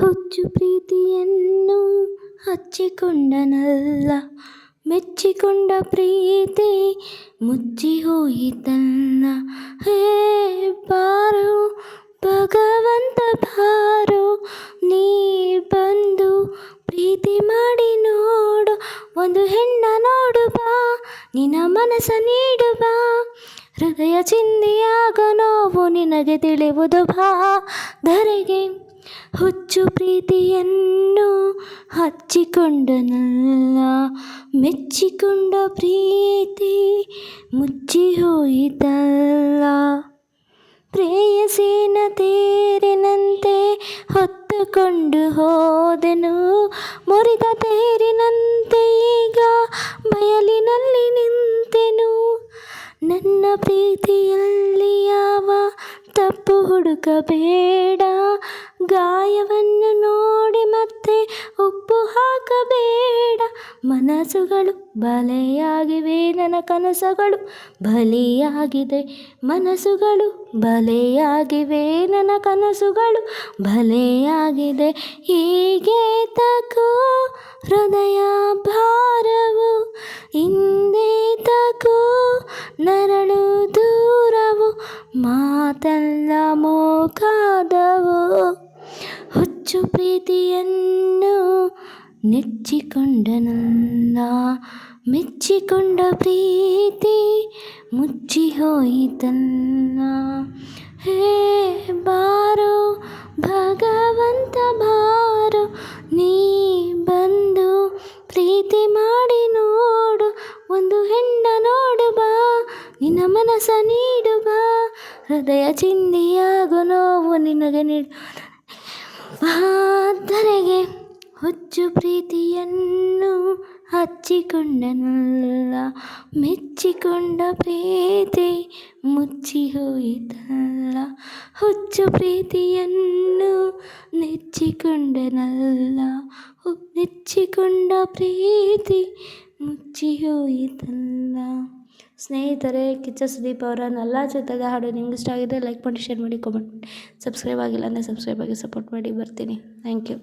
ಹುಚ್ಚು ಪ್ರೀತಿಯನ್ನು ಹಚ್ಚಿಕೊಂಡನಲ್ಲ, ಮೆಚ್ಚಿಕೊಂಡ ಪ್ರೀತಿ ಮುಚ್ಚಿ ಹೋಯಿತಲ್ಲ. ಹೇ ಬಾರೋ ಭಗವಂತ ಬಾರೋ, ನೀ ಬಂದು ಪ್ರೀತಿ ಮಾಡಿ ನೋಡು, ಒಂದು ಹೆಣ್ಣ ನೋಡು ಬಾ, ನಿನ್ನ ಮನಸ್ಸ ನೀಡು ಬಾ, ಹೃದಯ ಚಿಂದಿಯಾಗ ನೋವು ನಿನಗೆ ತಿಳಿಯುವುದು ಬಾ ಧರೆಗೆ. ಹುಚ್ಚು ಪ್ರೀತಿಯನ್ನು ಹಚ್ಚಿಕೊಂಡನಲ್ಲ, ಮೆಚ್ಚಿಕೊಂಡ ಪ್ರೀತಿ ಮುಚ್ಚಿ ಹೋಯಿತಲ್ಲ. ಪ್ರೇಯಸಿನ ತೇರಿನಂತೆ ಹೊತ್ತುಕೊಂಡು ಹೋದೆನು, ಮುರಿದ ತೇರಿನಂತೆ ಈಗ ಬಯಲಿನಲ್ಲಿ ನಿಂತೆನು. ನನ್ನ ಪ್ರೀತಿಯಲ್ಲಿ ಯಾವ ತಪ್ಪು ಹುಡುಕಬೇಡ, ಗಾಯವನ್ನು ನೋಡಿ ಮತ್ತೆ ಉಪ್ಪು ಹಾಕಬೇಡ. ಮನಸ್ಸುಗಳು ಬಲೆಯಾಗಿವೆ, ನನ್ನ ಕನಸುಗಳು ಬಲಿಯಾಗಿದೆ. ಮನಸ್ಸುಗಳು ಬಲೆಯಾಗಿವೆ, ನನ್ನ ಕನಸುಗಳು ಬಲೆಯಾಗಿದೆ. ಹೀಗೆ ತಕೋ ಹೃದಯ ಭಾರವು, ಹಿಂದೆ ತಕೋ ನರಳು ದೂರವು, ಮಾತೆಲ್ಲ ಮೋಕಾದವು. ಹುಚ್ಚು ಪ್ರೀತಿಯನ್ನು ನೆಚ್ಚಿಕೊಂಡನಲ್ಲ, ಮೆಚ್ಚಿಕೊಂಡ ಪ್ರೀತಿ ಮುಚ್ಚಿ ಹೋಯಿತಲ್ಲ. ಹೇ ಬಾರೋ ಭಗವಂತ ಬಾರೋ, ನೀ ಬಂದು ಪ್ರೀತಿ ಮಾಡಿ ನೋಡು, ಒಂದು ಹೆಣ್ಣ ನೋಡು ಬಾ, ನಿನ್ನ ಮನಸ್ಸ ನೀಡು ಬಾ, ಹೃದಯ ಚಿಂದಿಯಾಗು ನೋವು ನಿನಗೆ ನೀಡು ಧರೆಗೆ. ಹುಚ್ಚು ಪ್ರೀತಿಯನ್ನು ಹಚ್ಚಿಕೊಂಡನಲ್ಲ, ಮೆಚ್ಚಿಕೊಂಡ ಪ್ರೀತಿ ಮುಚ್ಚಿ ಹೋಯಿತಲ್ಲ. ಹುಚ್ಚು ಪ್ರೀತಿಯನ್ನು ನೆಚ್ಚಿಕೊಂಡನಲ್ಲ, ನೆಚ್ಚಿಕೊಂಡ ಪ್ರೀತಿ ಮುಚ್ಚಿ ಹೋಯಿತಲ್ಲ. ಸ್ನೇಹಿತರೆ, ಕಿಚ್ಚ ಸುದೀಪ್ ಅವರ ನಲ್ಲ ಚಿತ್ರದ ಹಾಡು ನಿಮ್ಗೆ ಇಷ್ಟ ಆಗಿದೆ ಲೈಕ್ ಮಾಡಿ, ಶೇರ್ ಮಾಡಿ, ಕಾಮೆಂಟ್ ಮಾಡಿ. ಸಬ್ಸ್ಕ್ರೈಬ್ ಆಗಿಲ್ಲ ಅಂದರೆ ಸಬ್ಸ್ಕ್ರೈಬ್ ಆಗಿ ಸಪೋರ್ಟ್ ಮಾಡಿ. ಬರ್ತೀನಿ. Thank you.